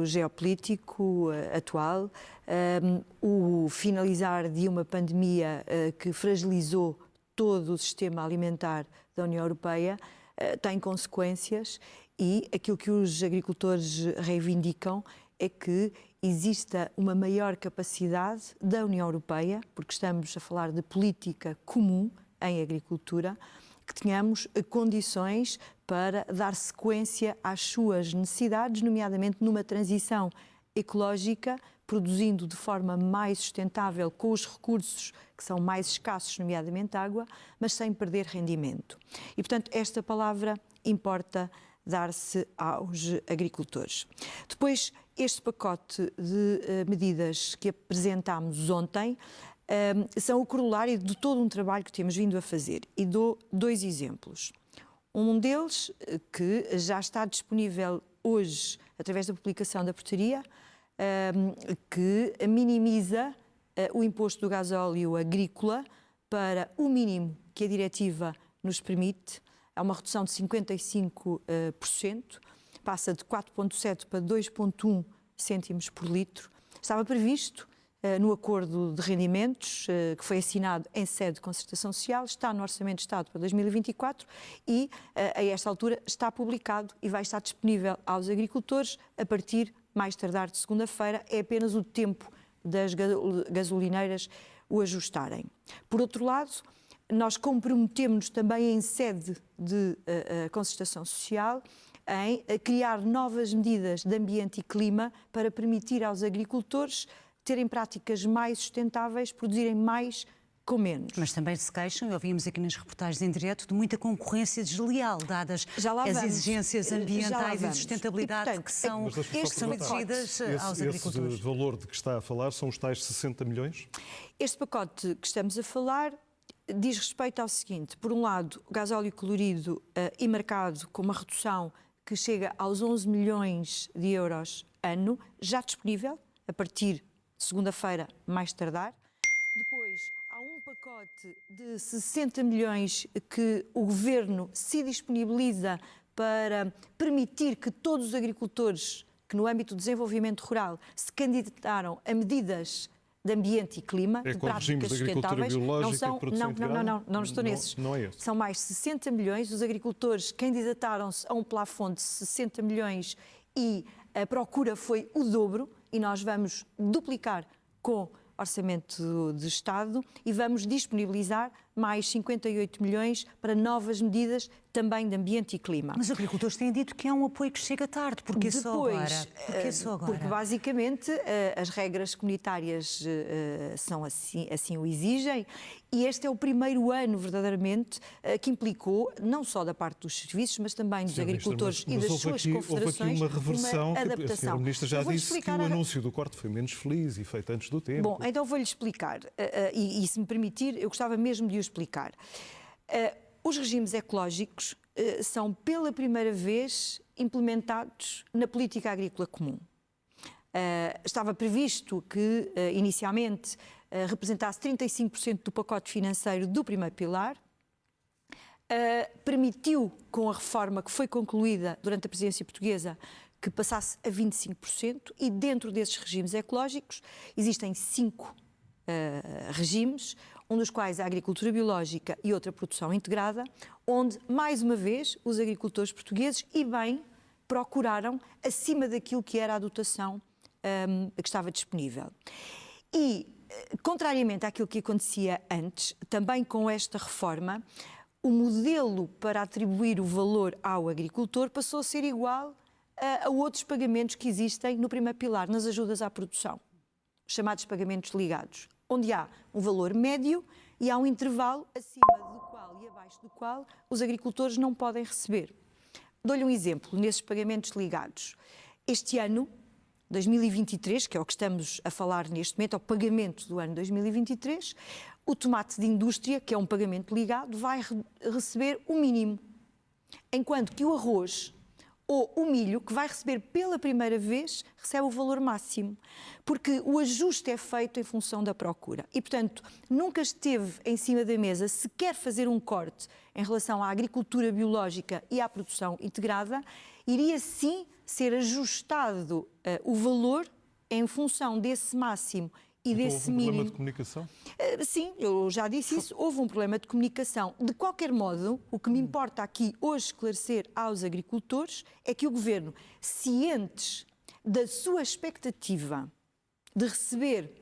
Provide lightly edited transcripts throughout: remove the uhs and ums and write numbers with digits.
geopolítico atual, o finalizar de uma pandemia que fragilizou todo o sistema alimentar da União Europeia tem consequências e aquilo que os agricultores reivindicam é que exista uma maior capacidade da União Europeia, porque estamos a falar de política comum em agricultura, que tenhamos condições para dar sequência às suas necessidades, nomeadamente numa transição ecológica, produzindo de forma mais sustentável com os recursos que são mais escassos, nomeadamente água, mas sem perder rendimento. E, portanto, esta palavra importa dar-se aos agricultores. Depois, este pacote de medidas que apresentámos ontem são o corolário de todo um trabalho que temos vindo a fazer. E dou 2 exemplos. Um deles, que já está disponível hoje, através da publicação da portaria, que minimiza o imposto do gasóleo agrícola para o mínimo que a diretiva nos permite. Há uma redução de 55%, passa de 4,7 para 2,1 cêntimos por litro. Estava previsto no acordo de rendimentos, que foi assinado em sede de concertação social, está no Orçamento de Estado para 2024 e, a esta altura, está publicado e vai estar disponível aos agricultores a partir, mais tardar, de segunda-feira. É apenas o tempo das gasolineiras o ajustarem. Por outro lado, nós comprometemos-nos também em sede de concertação social em criar novas medidas de ambiente e clima para permitir aos agricultores terem práticas mais sustentáveis, produzirem mais com menos. Mas também se queixam, e ouvimos aqui nas reportagens em direto, de muita concorrência desleal, dadas as exigências ambientais e de sustentabilidade que são exigidas aos agricultores. Esse valor de que está a falar são os tais 60 milhões? Este pacote que estamos a falar diz respeito ao seguinte: por um lado, o gasóleo colorido e marcado com uma redução que chega aos 11 milhões de euros ano, já disponível, a partir de segunda-feira, mais tardar. Depois, há um pacote de 60 milhões que o Governo se disponibiliza para permitir que todos os agricultores que no âmbito do desenvolvimento rural se candidataram a medidas de ambiente e clima, de práticas sustentáveis, não estou nesses. Não é esse. São mais 60 milhões, os agricultores candidataram-se a um plafond de 60 milhões e a procura foi o dobro e nós vamos duplicar com Orçamento de Estado e vamos disponibilizar mais 58 milhões para novas medidas também de ambiente e clima. Mas os agricultores têm dito que é um apoio que chega tarde. Porquê só agora? Porque basicamente as regras comunitárias são assim o exigem e este é o primeiro ano verdadeiramente que implicou, não só da parte dos serviços, mas também dos agricultores e das suas confederações, houve aqui uma reversão, uma adaptação. A senhora Ministra já disse que o anúncio do corte foi menos feliz e feito antes do tempo. Bom, então vou-lhe explicar e se me permitir, eu gostava mesmo de o explicar. Os regimes ecológicos são pela primeira vez implementados na política agrícola comum. Estava previsto que inicialmente representasse 35% do pacote financeiro do primeiro pilar, permitiu, com a reforma que foi concluída durante a presidência portuguesa, que passasse a 25% e dentro desses regimes ecológicos existem 5 regimes, um dos quais a agricultura biológica e outra produção integrada, onde, mais uma vez, os agricultores portugueses, e bem, procuraram acima daquilo que era a dotação que estava disponível. E, contrariamente àquilo que acontecia antes, também com esta reforma, o modelo para atribuir o valor ao agricultor passou a ser igual a outros pagamentos que existem no primeiro pilar, nas ajudas à produção, chamados pagamentos ligados, onde há um valor médio e há um intervalo acima do qual e abaixo do qual os agricultores não podem receber. Dou-lhe um exemplo, nesses pagamentos ligados. Este ano, 2023, que é o que estamos a falar neste momento, é o pagamento do ano 2023, o tomate de indústria, que é um pagamento ligado, vai receber o mínimo, enquanto que o arroz ou o milho, que vai receber pela primeira vez, recebe o valor máximo, porque o ajuste é feito em função da procura. E, portanto, nunca esteve em cima da mesa se quer fazer um corte em relação à agricultura biológica e à produção integrada, iria sim ser ajustado o valor em função desse máximo e então, desse mínimo. Houve um problema de comunicação? Sim, eu já disse isso, houve um problema de comunicação. De qualquer modo, o que me importa aqui hoje esclarecer aos agricultores é que o Governo, cientes da sua expectativa de receber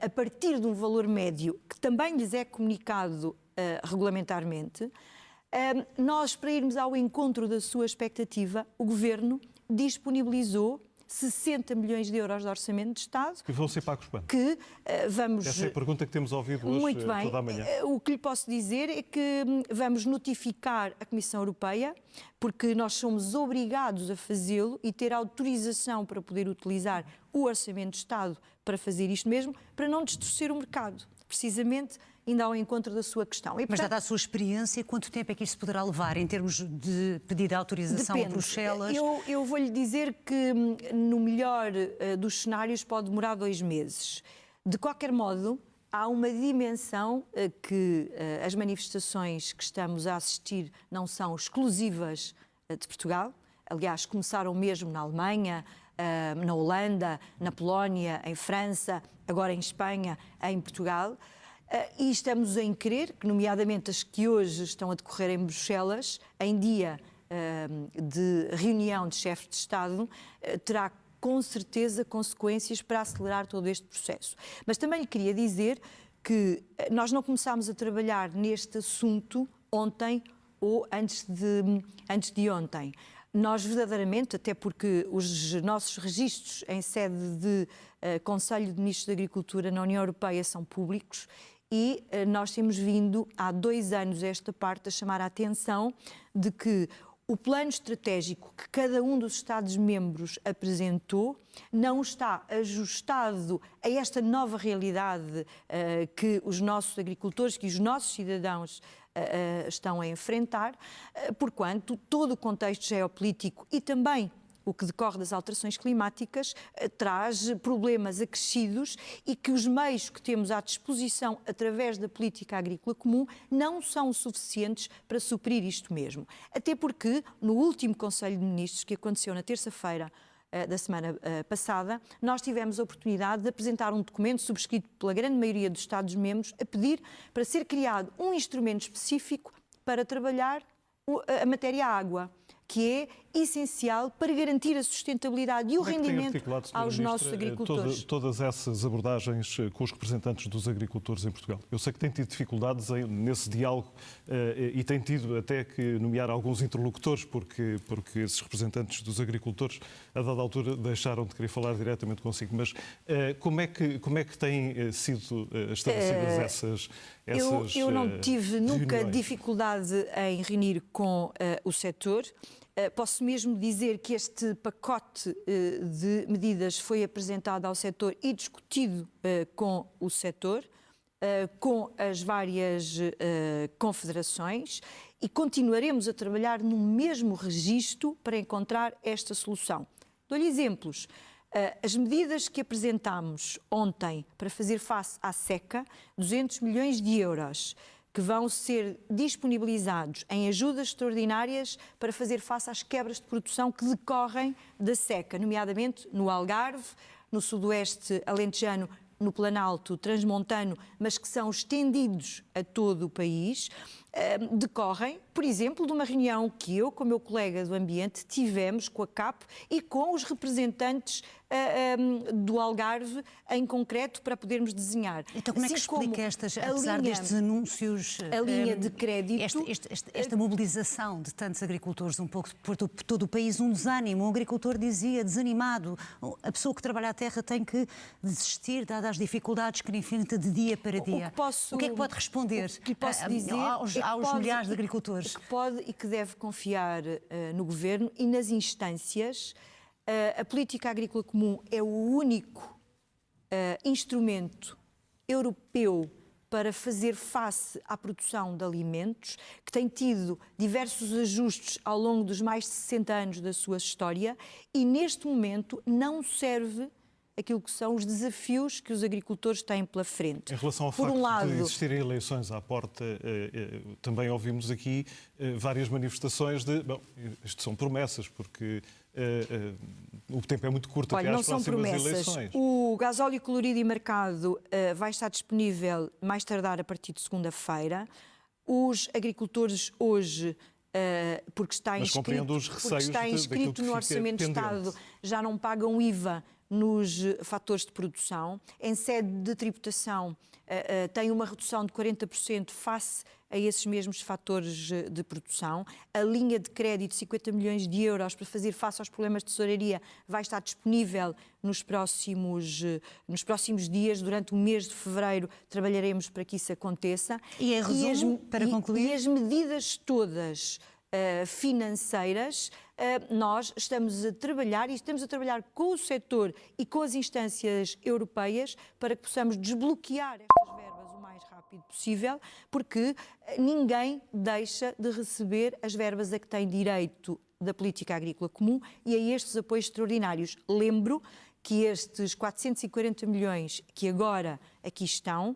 a partir de um valor médio, que também lhes é comunicado regulamentarmente, nós, para irmos ao encontro da sua expectativa, o Governo disponibilizou 60 milhões de euros de orçamento de Estado. E vão ser pagos quando? Vamos... Essa é a pergunta que temos ouvido hoje, Muito bem. toda a manhã. O que lhe posso dizer é que vamos notificar a Comissão Europeia, porque nós somos obrigados a fazê-lo e ter autorização para poder utilizar o orçamento de Estado para fazer isto mesmo, para não distorcer o mercado. Precisamente, ainda ao encontro da sua questão. E, mas, dada a sua experiência, quanto tempo é que isto poderá levar em termos de pedido de autorização a Bruxelas? Eu vou-lhe dizer que, no melhor dos cenários, pode demorar 2 meses. De qualquer modo, há uma dimensão que as manifestações que estamos a assistir não são exclusivas de Portugal. Aliás, começaram mesmo na Alemanha, na Holanda, na Polónia, em França, agora em Espanha, em Portugal. E estamos em crer que, nomeadamente as que hoje estão a decorrer em Bruxelas, em dia de reunião de chefes de Estado, terá com certeza consequências para acelerar todo este processo. Mas também lhe queria dizer que nós não começámos a trabalhar neste assunto ontem ou antes de ontem. Nós verdadeiramente, até porque os nossos registros em sede de Conselho de Ministros da Agricultura na União Europeia são públicos e nós temos vindo há 2 anos a esta parte a chamar a atenção de que o plano estratégico que cada um dos Estados-membros apresentou não está ajustado a esta nova realidade que os nossos agricultores, que os nossos cidadãos estão a enfrentar, porquanto todo o contexto geopolítico e também o que decorre das alterações climáticas traz problemas acrescidos e que os meios que temos à disposição através da política agrícola comum não são suficientes para suprir isto mesmo. Até porque no último Conselho de Ministros, que aconteceu na terça-feira da semana passada, nós tivemos a oportunidade de apresentar um documento subscrito pela grande maioria dos Estados-membros a pedir para ser criado um instrumento específico para trabalhar a matéria água, que é essencial para garantir a sustentabilidade e o rendimento aos nossos agricultores. Todas essas abordagens com os representantes dos agricultores em Portugal. Eu sei que tem tido dificuldades nesse diálogo e tem tido até que nomear alguns interlocutores, porque esses representantes dos agricultores, a dada altura, deixaram de querer falar diretamente consigo. Mas como é que têm sido estabelecidas essas Eu não tive nunca reuniões? Dificuldade em reunir com o setor. Posso mesmo dizer que este pacote de medidas foi apresentado ao setor e discutido com o setor, com as várias confederações, e continuaremos a trabalhar no mesmo registro para encontrar esta solução. Dou-lhe exemplos. As medidas que apresentámos ontem para fazer face à seca, 200 milhões de euros, que vão ser disponibilizados em ajudas extraordinárias para fazer face às quebras de produção que decorrem da seca, nomeadamente no Algarve, no Sudoeste alentejano, no Planalto transmontano, mas que são estendidos a todo o país, decorrem, por exemplo, de uma reunião que eu, com o meu colega do Ambiente, tivemos com a CAP e com os representantes do Algarve, em concreto, para podermos desenhar. Então como é que explica apesar destes anúncios, a linha de crédito, esta mobilização de tantos agricultores, um pouco por todo o país, um desânimo? Um agricultor dizia, desanimado, a pessoa que trabalha a terra tem que desistir, dadas as dificuldades que enfrenta de dia para dia. O que é que pode responder aos milhares de agricultores? Que pode e que deve confiar no Governo e nas instâncias. A política agrícola comum é o único instrumento europeu para fazer face à produção de alimentos, que tem tido diversos ajustes ao longo dos mais de 60 anos da sua história e, neste momento, não serve aquilo que são os desafios que os agricultores têm pela frente. Em relação ao facto de existirem eleições à porta, também ouvimos aqui várias manifestações de... Bom, isto são promessas, porque o tempo é muito curto Olha, até não às são próximas promessas. eleições. O gasóleo colorido e marcado vai estar disponível mais tardar a partir de segunda-feira. Os agricultores hoje, porque está Mas compreendo os receios daquilo inscrito que no fica Orçamento de pendente. Estado, já não pagam IVA nos fatores de produção. Em sede de tributação, tem uma redução de 40% face a esses mesmos fatores de produção. A linha de crédito de 50 milhões de euros para fazer face aos problemas de tesouraria vai estar disponível nos próximos dias. Durante o mês de fevereiro trabalharemos para que isso aconteça. E em resumo, para concluir... E as medidas todas financeiras, nós estamos a trabalhar, e estamos a trabalhar com o setor e com as instâncias europeias para que possamos desbloquear estas verbas o mais rápido possível, porque ninguém deixa de receber as verbas a que tem direito da política agrícola comum e a estes apoios extraordinários. Lembro que estes 440 milhões que agora aqui estão,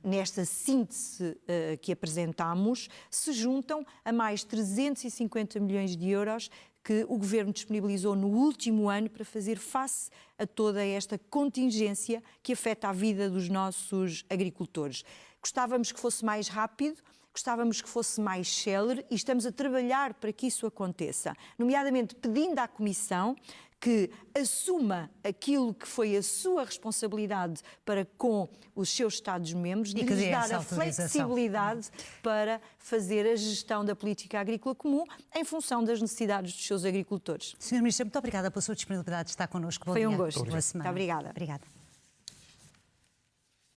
nesta síntese que apresentámos, se juntam a mais 350 milhões de euros que o Governo disponibilizou no último ano para fazer face a toda esta contingência que afeta a vida dos nossos agricultores. Gostávamos que fosse mais rápido, gostávamos que fosse mais célere e estamos a trabalhar para que isso aconteça, nomeadamente pedindo à Comissão que assuma aquilo que foi a sua responsabilidade para com os seus Estados-membros, de lhes dar a flexibilidade para fazer a gestão da política agrícola comum em função das necessidades dos seus agricultores. Sr. Ministro, muito obrigada pela sua disponibilidade de estar connosco. Bom Foi um dia. gosto. Boa semana. Muito obrigada. Obrigada.